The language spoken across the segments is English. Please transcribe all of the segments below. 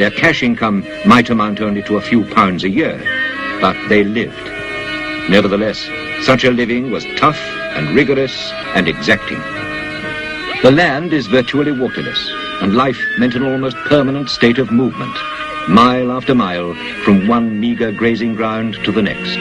their cash income might amount only to a few pounds a year, but they lived. Nevertheless, such a living was tough and rigorous and exacting. The land is virtually waterless, and life meant an almost permanent state of movement, mile after mile, from one meagre grazing ground to the next.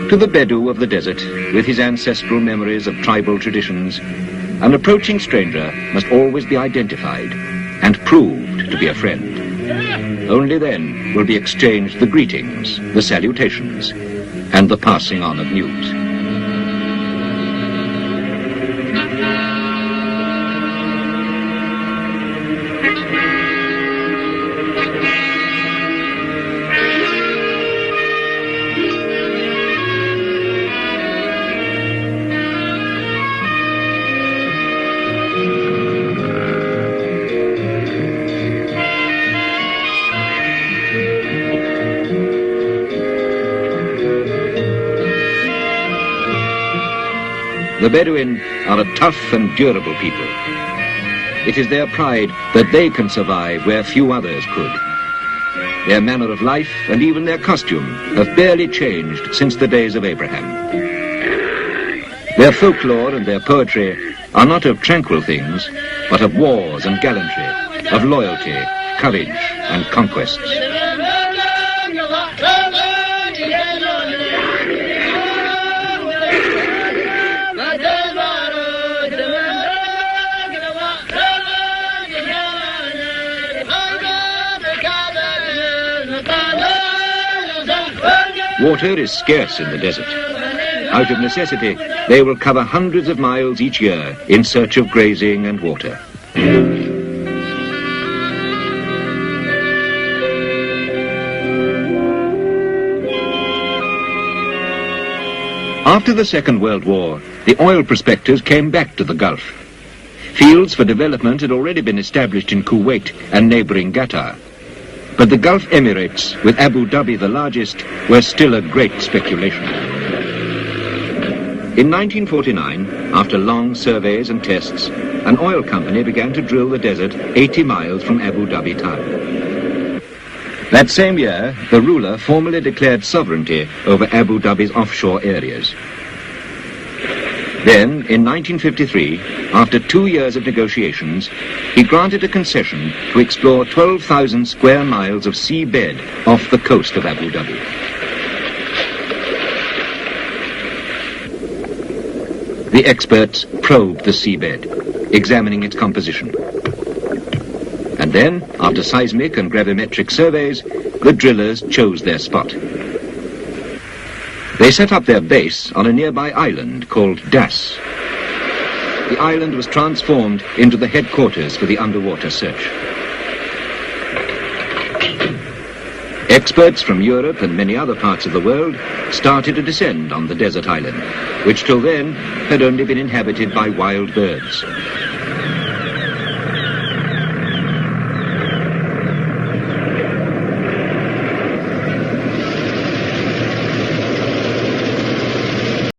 To the Bedou of the desert, with his ancestral memories of tribal traditions, an approaching stranger must always be identified and proved to be a friend. Only then will be exchanged the greetings, the salutations, and the passing on of news. The Bedouin are a tough and durable people. It is their pride that they can survive where few others could. Their manner of life and even their costume have barely changed since the days of Abraham. Their folklore and their poetry are not of tranquil things, but of wars and gallantry, of loyalty, courage and conquests. Water is scarce in the desert. Out of necessity, they will cover hundreds of miles each year in search of grazing and water. After the Second World War, the oil prospectors came back to the Gulf. Fields for development had already been established in Kuwait and neighboring Qatar. But the Gulf Emirates, with Abu Dhabi the largest, were still a great speculation. In 1949, after long surveys and tests, an oil company began to drill the desert 80 miles from Abu Dhabi town. That same year, the ruler formally declared sovereignty over Abu Dhabi's offshore areas. Then, in 1953, after 2 years of negotiations, he granted a concession to explore 12,000 square miles of seabed off the coast of Abu Dhabi. The experts probed the seabed, examining its composition. And then, after seismic and gravimetric surveys, the drillers chose their spot. They set up their base on a nearby island called Das. The island was transformed into the headquarters for the underwater search. Experts from Europe and many other parts of the world started to descend on the desert island, which till then had only been inhabited by wild birds.